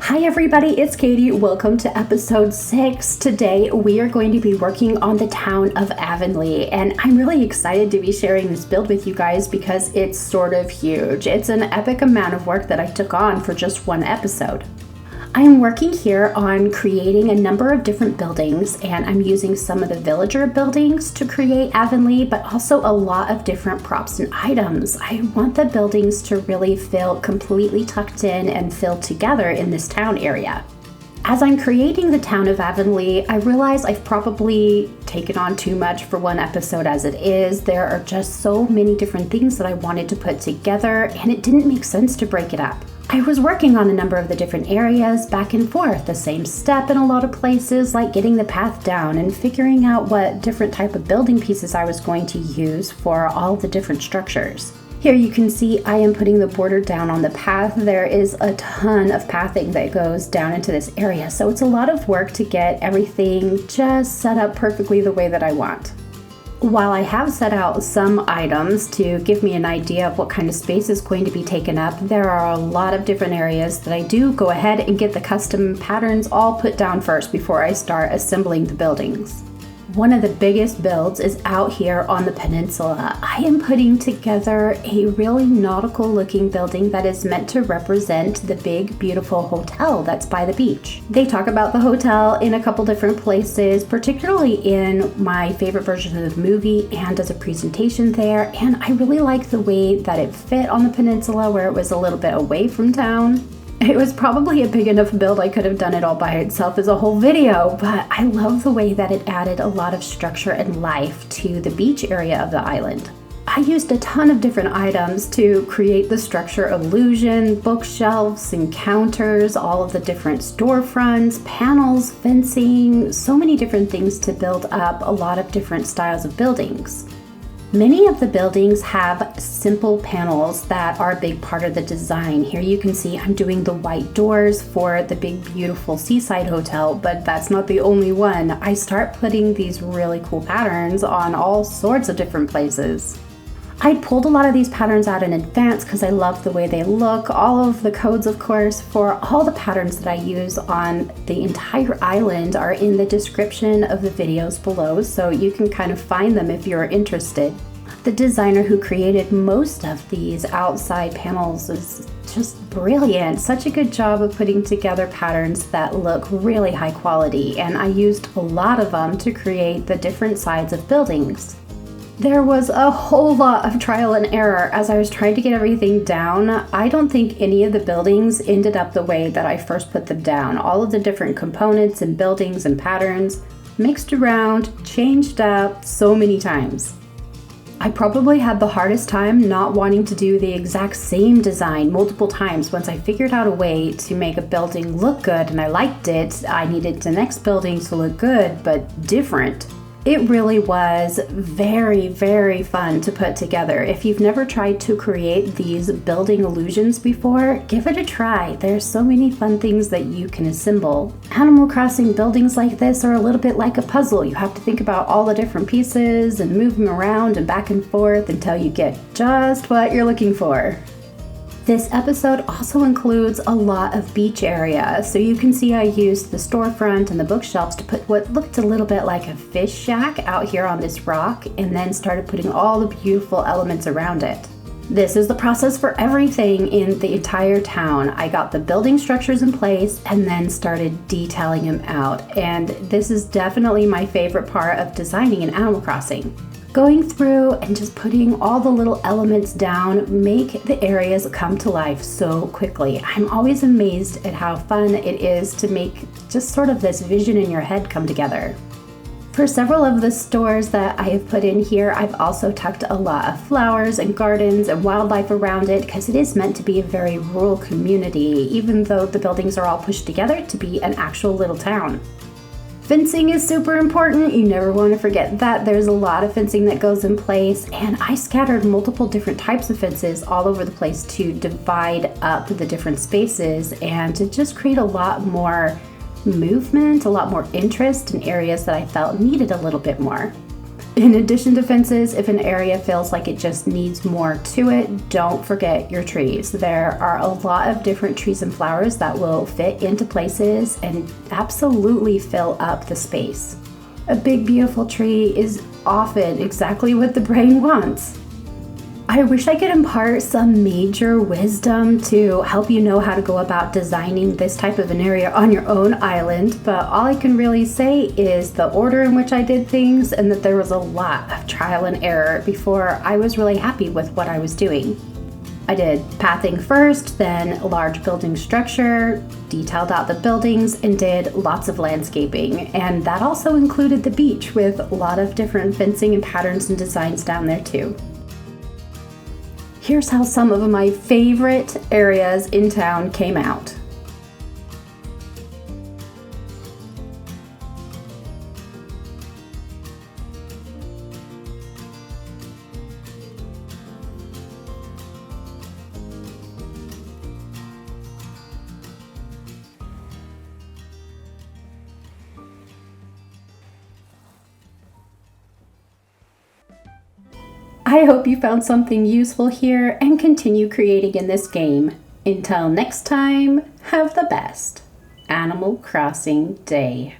Hi everybody, it's Katie. Welcome to episode 6. Today we are going to be working on the town of Avonlea, and I'm really excited to be sharing this build with you guys because it's sort of huge. It's an epic amount of work that I took on for just one episode. I'm working here on creating a number of different buildings, and I'm using some of the villager buildings to create Avonlea, but also a lot of different props and items. I want the buildings to really feel completely tucked in and filled together in this town area. As I'm creating the town of Avonlea, I realize I've probably taken on too much for one episode as it is. There are just so many different things that I wanted to put together, and it didn't make sense to break it up. I was working on a number of the different areas back and forth, the same step in a lot of places, like getting the path down and figuring out what different type of building pieces I was going to use for all the different structures. Here you can see I am putting the border down on the path. There is a ton of pathing that goes down into this area, so it's a lot of work to get everything just set up perfectly the way that I want. While I have set out some items to give me an idea of what kind of space is going to be taken up, there are a lot of different areas that I do go ahead and get the custom patterns all put down first before I start assembling the buildings. One of the biggest builds is out here on the peninsula. I am putting together a really nautical looking building that is meant to represent the big beautiful hotel that's by the beach. They talk about the hotel in a couple different places, particularly in my favorite version of the movie and as a presentation there, and I really like the way that it fit on the peninsula where it was a little bit away from town. It was probably a big enough build I could have done it all by itself as a whole video, but I love the way that it added a lot of structure and life to the beach area of the island. I used a ton of different items to create the structure illusion, bookshelves and counters, all of the different storefronts, panels, fencing, so many different things to build up a lot of different styles of buildings. Many of the buildings have simple panels that are a big part of the design. Here you can see I'm doing the white doors for the big beautiful seaside hotel, but that's not the only one. I start putting these really cool patterns on all sorts of different places. I pulled a lot of these patterns out in advance because I love the way they look. All of the codes, of course, for all the patterns that I use on the entire island are in the description of the videos below, so you can kind of find them if you're interested. The designer who created most of these outside panels is just brilliant. Such a good job of putting together patterns that look really high quality, and I used a lot of them to create the different sides of buildings. There was a whole lot of trial and error as I was trying to get everything down. I don't think any of the buildings ended up the way that I first put them down. All of the different components and buildings and patterns mixed around, changed up so many times. I probably had the hardest time not wanting to do the exact same design multiple times. Once I figured out a way to make a building look good and I liked it, I needed the next building to look good but different. It really was very, very fun to put together. If you've never tried to create these building illusions before, give it a try. There's so many fun things that you can assemble. Animal Crossing buildings like this are a little bit like a puzzle. You have to think about all the different pieces and move them around and back and forth until you get just what you're looking for. This episode also includes a lot of beach area, so you can see I used the storefront and the bookshelves to put what looked a little bit like a fish shack out here on this rock, and then started putting all the beautiful elements around it. This is the process for everything in the entire town. I got the building structures in place and then started detailing them out. And this is definitely my favorite part of designing an Animal Crossing. Going through and just putting all the little elements down make the areas come to life so quickly. I'm always amazed at how fun it is to make just sort of this vision in your head come together. For several of the stores that I have put in here, I've also tucked a lot of flowers and gardens and wildlife around it because it is meant to be a very rural community, even though the buildings are all pushed together to be an actual little town. Fencing is super important. You never want to forget that. There's a lot of fencing that goes in place, and I scattered multiple different types of fences all over the place to divide up the different spaces and to just create a lot more movement, a lot more interest in areas that I felt needed a little bit more. In addition to fences, if an area feels like it just needs more to it, don't forget your trees. There are a lot of different trees and flowers that will fit into places and absolutely fill up the space. A big, beautiful tree is often exactly what the brain wants. I wish I could impart some major wisdom to help you know how to go about designing this type of an area on your own island, but all I can really say is the order in which I did things and that there was a lot of trial and error before I was really happy with what I was doing. I did pathing first, then large building structure, detailed out the buildings, and did lots of landscaping. And that also included the beach with a lot of different fencing and patterns and designs down there too. Here's how some of my favorite areas in town came out. I hope you found something useful here and continue creating in this game. Until next time, have the best Animal Crossing day.